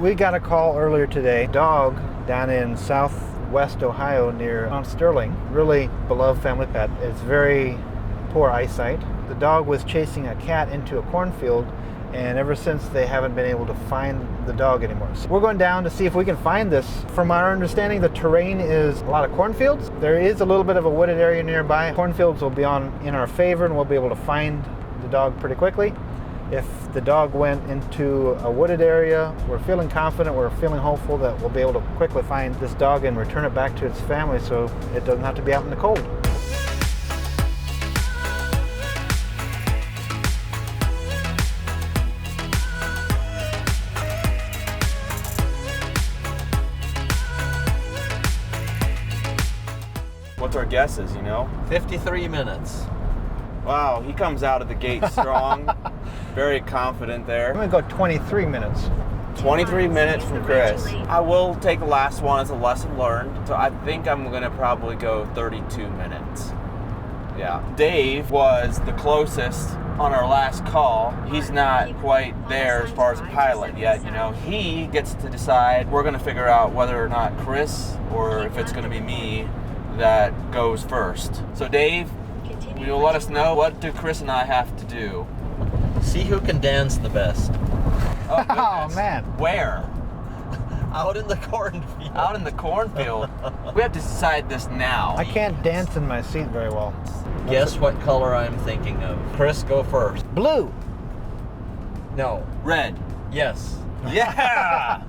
We got a call earlier today. Dog down in southwest Ohio near Mount Sterling, really beloved family pet. It's very poor eyesight. The dog was chasing a cat into a cornfield, and ever since they haven't been able to find the dog anymore. So we're going down to see if we can find this. From our understanding, the terrain is a lot of cornfields. There is a little bit of a wooded area nearby. Cornfields will be in our favor, and we'll be able to find the dog pretty quickly. If the dog went into a wooded area, we're feeling confident, we're feeling hopeful that we'll be able to quickly find this dog and return it back to its family so it doesn't have to be out in the cold. What's our guesses, 53 minutes. Wow, he comes out of the gate strong. Very confident there. I'm gonna go 23 minutes. 23 minutes from Chris. I will take the last one as a lesson learned. So I think I'm gonna probably go 32 minutes. Yeah. Dave was the closest on our last call. He's not quite there as far as pilot yet, He gets to decide. We're gonna figure out whether or not Chris or if it's gonna be me that goes first. So Dave, you'll let us know, what do Chris and I have to do? See who can dance the best. Oh, Oh man. Where? Out in the cornfield. Out in the cornfield. We have to decide this now. I can't dance in my seat very well. Guess what color I'm thinking of. Chris, go first. Blue. No. Red. Yes. Yeah!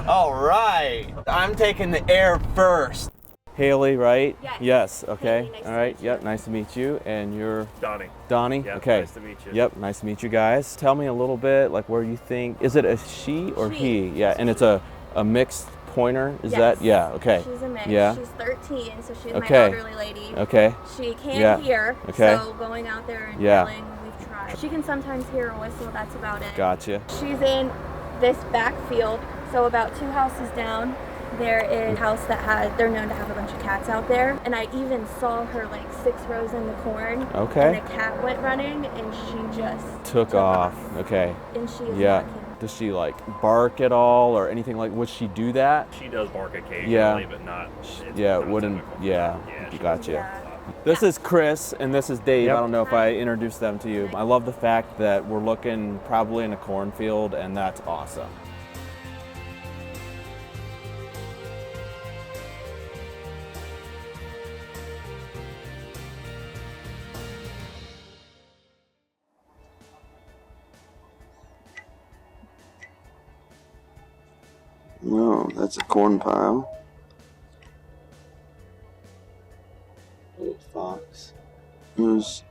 All right. I'm taking the air first. Haley, right? Yes. Okay. Haley, nice All to right. meet you. Yep. Nice to meet you. And you're Donnie. Donnie. Yep, Okay. nice to meet you. Yep. Nice to meet you guys. Tell me a little bit, like, where you think, is it a she or he? Yeah. And it's a mixed pointer. Is that? Yeah. Okay. She's a mix. Yeah. She's 13, so she's my Okay. elderly lady. Okay. She can't Yeah. hear, Okay. so going out there and Yeah. yelling, we've tried. She can sometimes hear a whistle, that's about it. Gotcha. She's in this back field, so about 2 houses down. There is a house they're known to have a bunch of cats out there. And I even saw her like 6 rows in the corn. Okay. And the cat went running and she just Took off. Okay. And she is Yeah. barking. Does she like bark at all or anything like? Would she do that? She does bark occasionally, Yeah. but not. It's Yeah. not Wouldn't. typical. Yeah. she Gotcha. Yeah. This is Chris and this is Dave. Yep. I don't know if I introduced them to you. I love the fact that we're looking probably in a cornfield, and that's awesome. No, that's a corn pile. Little fox. There's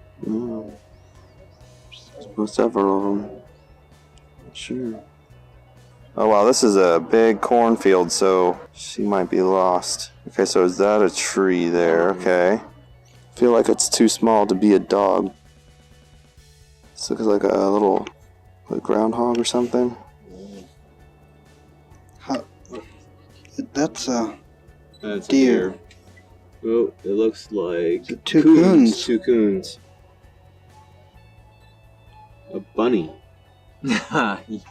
several of them. Sure. Oh wow, this is a big cornfield, so she might be lost. Okay, so is that a tree there? Okay. I feel like it's too small to be a dog. This looks like a little groundhog or something. That's That's deer. Oh, it looks like Two coons. Two coons. A bunny.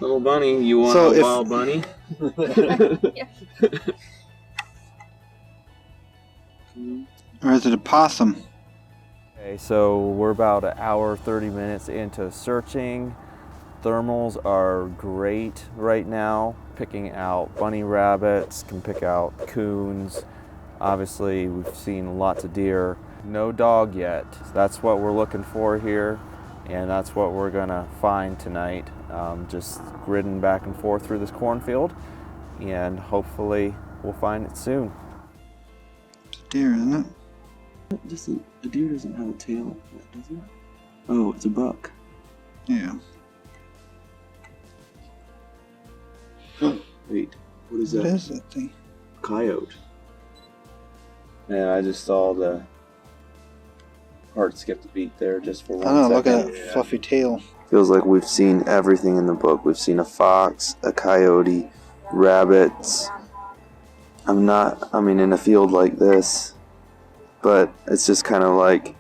Little bunny, you want So a if- wild bunny? Or is it a possum? Okay, so we're about an hour, 30 minutes into searching. Thermals are great right now, picking out bunny rabbits, can pick out coons. Obviously, we've seen lots of deer. No dog yet. That's what we're looking for here, and that's what we're gonna find tonight. Just gridding back and forth through this cornfield, and hopefully we'll find it soon. It's a deer, isn't it? A deer doesn't have a tail, does it? Oh, it's a buck. Yeah. Wait, what is What that? is that thing? Coyote. Man, I just saw the heart skip a beat there just for 1 I don't know, look second. at that fluffy tail. Feels like we've seen everything in the book. We've seen a fox, a coyote, rabbits. In a field like this, but it's just kind of like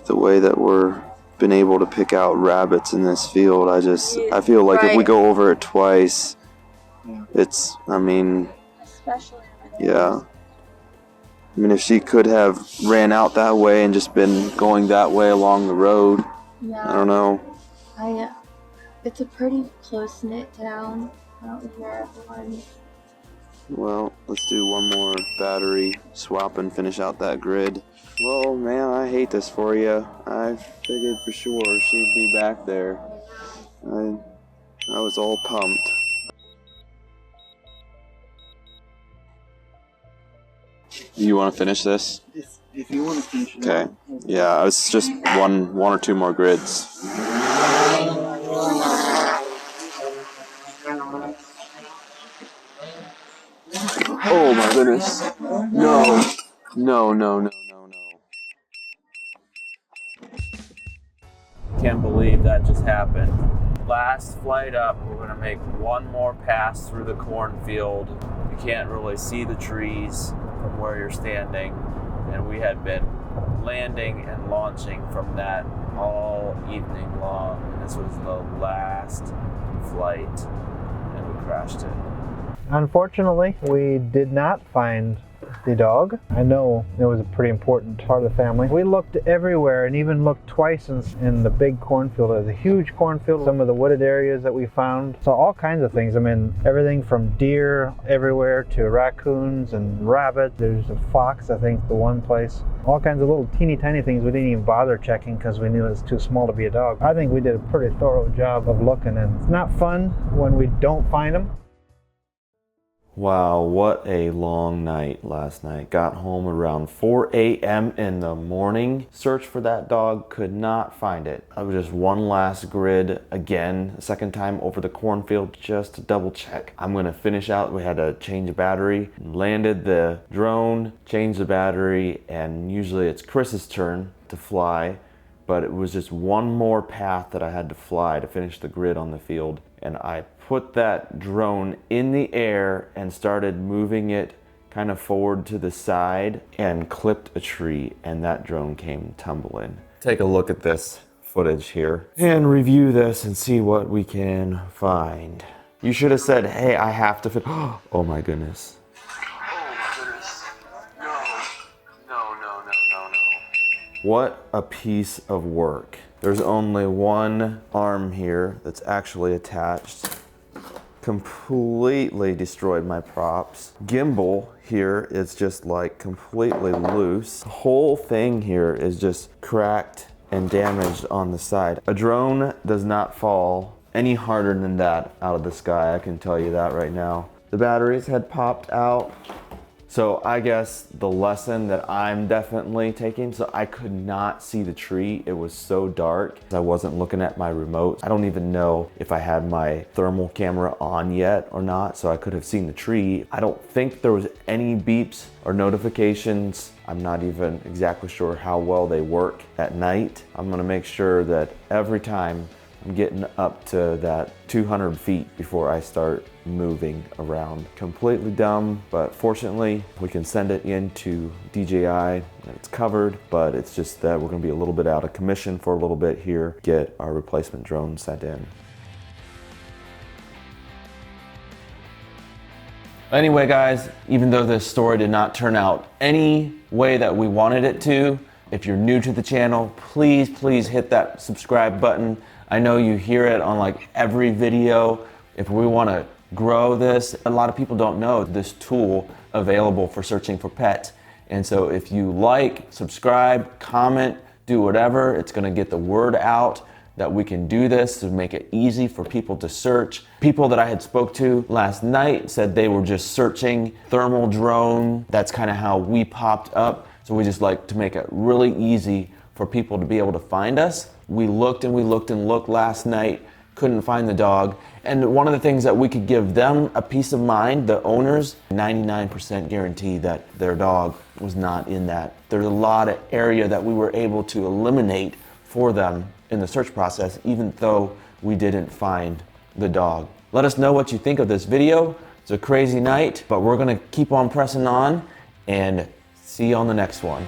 the way that we're been able to pick out rabbits in this field. I feel like if we Right. go over it twice, It's, I mean, Especially over there. yeah. I mean, if she could have ran out that way and just been going that way along the road, Yeah. I don't know. It's a pretty close-knit town out here, everyone. Well, let's do one more battery swap and finish out that grid. Well, man, I hate this for you. I figured for sure she'd be back there. I was all pumped. You want to finish this? If you want to finish it. Okay. Yeah, it's just one or two more grids. Oh my goodness. No. No. Can't believe that just happened. Last flight up, we're gonna make one more pass through the cornfield. You can't really see the trees from where you're standing, and we had been landing and launching from that all evening long, and this was the last flight, and we crashed it. Unfortunately, we did not find the dog. I know it was a pretty important part of the family. We looked everywhere and even looked twice in the big cornfield. It was a huge cornfield. Some of the wooded areas that we found. So all kinds of things. I mean, everything from deer everywhere to raccoons and rabbits. There's a fox, I think, the one place. All kinds of little teeny tiny things we didn't even bother checking because we knew it was too small to be a dog. I think we did a pretty thorough job of looking, and it's not fun when we don't find them. Wow, what a long night last night. Got home around 4 a.m. in the morning. Searched for that dog, could not find it. I was just one last grid again, second time over the cornfield just to double check. I'm gonna finish out. We had to change a battery, landed the drone, changed the battery, and usually it's Chris's turn to fly, but it was just one more path that I had to fly to finish the grid on the field. And I put that drone in the air and started moving it kind of forward to the side and clipped a tree, and that drone came tumbling. Take a look at this footage here and review this and see what we can find. You should have said, hey, I have to fit. Oh my goodness. What a piece of work. There's only one arm here that's actually attached. Completely destroyed my props. Gimbal here is just like completely loose. The whole thing here is just cracked and damaged on the side. A drone does not fall any harder than that out of the sky, I can tell you that right now. The batteries had popped out. So I guess the lesson that I'm definitely taking, so I could not see the tree. It was so dark. I wasn't looking at my remote. I don't even know if I had my thermal camera on yet or not, so I could have seen the tree. I don't think there was any beeps or notifications. I'm not even exactly sure how well they work at night. I'm gonna make sure that every time I'm getting up to that 200 feet before I start moving around. Completely dumb, but fortunately we can send it into DJI and it's covered, but it's just that we're gonna be a little bit out of commission for a little bit here, get our replacement drone sent in. Anyway guys, even though this story did not turn out any way that we wanted it to, if you're new to the channel, please hit that subscribe button. I know you hear it on like every video. If we want to grow this, a lot of people don't know this tool available for searching for pets. And so if you like, subscribe, comment, do whatever, it's going to get the word out that we can do this to make it easy for people to search. People that I had spoke to last night said they were just searching thermal drone. That's kind of how we popped up. So we just like to make it really easy for people to be able to find us. We looked and we looked and looked last night, couldn't find the dog. And one of the things that we could give them a peace of mind, the owners, 99% guarantee that their dog was not in that. There's a lot of area that we were able to eliminate for them in the search process, even though we didn't find the dog. Let us know what you think of this video. It's a crazy night, but we're gonna keep on pressing on and see you on the next one.